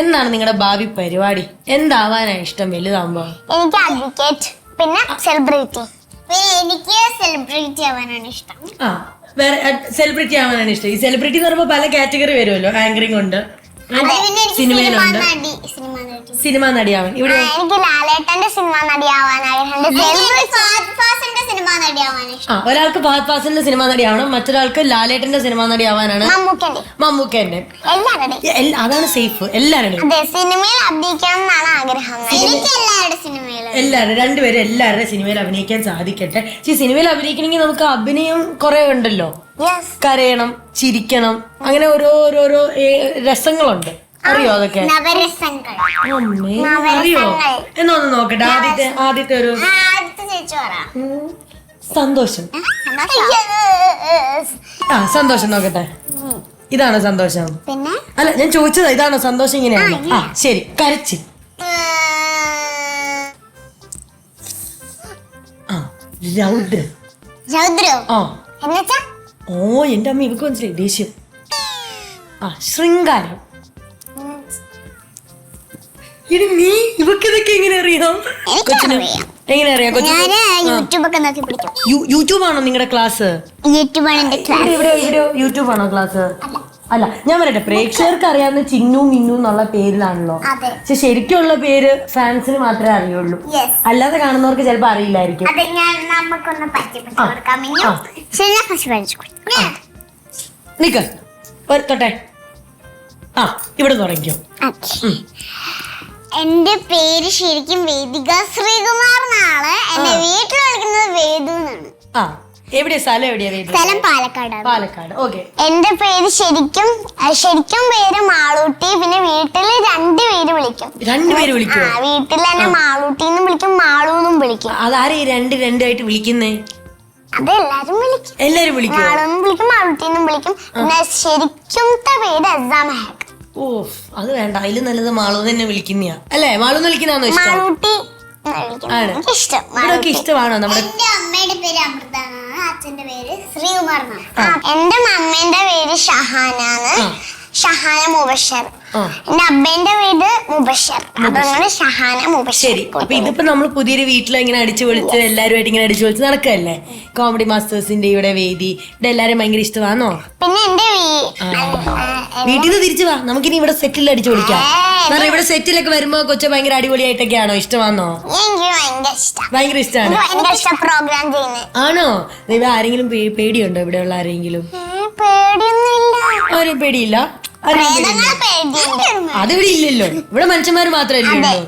എന്താണ് നിങ്ങളുടെ ഭാവി പരിപാടി? എന്താവാനാ ഇഷ്ടം വലുതാകുമ്പോ? എനിക്ക് അഡ്വക്കേറ്റ്, പിന്നെ സെലിബ്രിറ്റി. എനിക്ക് സെലിബ്രിറ്റി ആവാനാണ് ഇഷ്ടം. ആ, വേറെ സെലിബ്രിറ്റി ആവാനാണ് ഇഷ്ടം. ഈ സെലിബ്രിറ്റി എന്ന് പറയുമ്പോ പല കാറ്റഗറി വരുമല്ലോ. ആങ്കറിംഗ് ഉണ്ട്, സിനിമയിലുണ്ട്, സിനിമ നടിയാവാൻ. ഇവിടെ എനിക്ക് ലാലേട്ടന്റെ സിനിമ നടിയാവാനായിട്ടുണ്ട്. ഒരാൾക്ക് ഫഹദ് ഫാസിലിന്റെ സിനിമ നടിയാവണം, മറ്റൊരാൾക്ക് ലാലേട്ടന്റെ സിനിമ നടിയാവാനാണ്. മമ്മൂക്കന്റെ. അതാണ് സേഫ്. എല്ലാവരുടെയും സിനിമയിൽ അഭിനയിക്കണം എന്നാണ് ആഗ്രഹം. എല്ലാവരും രണ്ടുപേരും എല്ലാവരുടെ സിനിമയിൽ അഭിനയിക്കാൻ സാധിക്കട്ടെ. ഈ സിനിമയിൽ അഭിനയിക്കണമെങ്കിൽ നമുക്ക് അഭിനയം കുറെ ഉണ്ടല്ലോ. കരയണം, ചിരിക്കണം, അങ്ങനെ ഓരോരോ രസങ്ങളുണ്ട്. അറിയോ അതൊക്കെ? അറിയോ? എന്നൊന്ന് നോക്കട്ടെ. ആദ്യത്തെ ഒരു സന്തോഷം. സന്തോഷം നോക്കട്ടെ. ഇതാണോ സന്തോഷം? അല്ല, ഞാൻ ചോദിച്ചതാ ഇതാണോ സന്തോഷം? ഇങ്ങനെയാണോ? ആ ശരി. കരച്ചിൽ. ഓ, എന്റെ അമ്മ ഇവക്ക് മനസ്സിലായി. ദേഷ്യം. ശൃംഗാരം. ഇനി നീ ഇവക്കിതൊക്കെ എങ്ങനെ അറിയാം? എങ്ങനെ അറിയാം? യൂട്യൂബ് ആണോ നിങ്ങളുടെ ക്ലാസ്? യൂട്യൂബ് ആണോ ക്ലാസ്? അല്ല, ഞാൻ പറയട്ടെ, പ്രേക്ഷകർക്ക് അറിയാവുന്ന ചിന്നു മിന്നു എന്നുള്ള പേരിലാണല്ലോ. പക്ഷെ ശരിക്കുള്ള പേര് ഫാൻസിന് മാത്രമേ അറിയുള്ളൂ. അല്ലാതെ കാണുന്നവർക്ക് ചിലപ്പോ അറിയില്ലായിരിക്കും. നിക്ക് തൊട്ടെ. ഇവിടെ തുടങ്ങിക്കോ. എന്റെ പേര് ശരിക്കും വേദിക ശ്രീകുമാർ എന്നാണ്. എന്റെ വീട്ടിൽ വിളിക്കുന്നത് വേദു എന്നാണ്. എവിടെയാ സ്ഥലം? എവിടെയാ? സ്ഥലം പാലക്കാടാണ്. പാലക്കാട്. ഓക്കെ. എന്റെ പേര് ശരിക്കും പേര് മാളൂട്ടി. പിന്നെ വീട്ടില് രണ്ടുപേര് വിളിക്കും. വീട്ടിൽ തന്നെ മാളൂട്ടി എന്നും വിളിക്കും, മാളു എന്നും വിളിക്കും. അതാരെ രണ്ടായിട്ട് വിളിക്കുന്നേ? അതെല്ലാരും വിളിക്കും. എല്ലാരും വിളിക്കും. മാളൂന്നും വിളിക്കും, മാളൂട്ടി എന്നും വിളിക്കും. പിന്നെ ശരിക്കും പേര് അസാ മെഹക്. ഓ, അത് വേണ്ട. അതില് നല്ലത് മാളു തന്നെ വിളിക്കുന്ന അല്ലേ? മാളു വിളിക്കുന്നതാണോ ഇഷ്ടം? ഇഷ്ടമാണോ? നമ്മുടെ അമ്മയുടെ പേര് അമൃത, അച്ഛന്റെ പേര് ശ്രീകുമാർ. എന്റെ മമ്മേന്റെ പേര് ഷഹാനാണ്, ഷഹാന മുബഷർ. എന്റെ അബ്ബേന്റെ പേര് മുബഷർ, അതങ്ങനെ ഷഹാന മുബഷർ. ശരി. അപ്പൊ ഇതിപ്പോ നമ്മൾ പുതിയൊരു വീട്ടിൽ ഇങ്ങനെ അടിച്ചു പൊളിച്ച് എല്ലാരുമായിട്ട് ഇങ്ങനെ അടിച്ചു പൊളിച്ച് നടക്കല്ലേ? കോമഡി മാസ്റ്റേഴ്സിന്റെ ഇവിടെ വേദി ഇവിടെ എല്ലാരും ഭയങ്കര ഇഷ്ടമാണോ? പിന്നെ എന്റെ വീട്ടിൽ നിന്ന് തിരിച്ചു വാ, നമുക്കിനി ഇവിടെ സെറ്റിൽ അടിച്ചു പൊളിക്കാം. കാരണം ഇവിടെ സെറ്റിലൊക്കെ വരുമ്പോ കൊച്ചു ഭയങ്കര അടിപൊളിയായിട്ടൊക്കെയാണോ? ഇഷ്ടമാണോ? ഭയങ്കര ഇഷ്ടമാണ്. ആണോ? ആരെങ്കിലും പേടിയുണ്ടോ? ഇവിടെയുള്ള ആരെങ്കിലും? ആരും പേടിയില്ല? അതിവിടെ ഇല്ലല്ലോ. ഇവിടെ മനുഷ്യന്മാര് മാത്രമല്ലേ ഉള്ളൂ.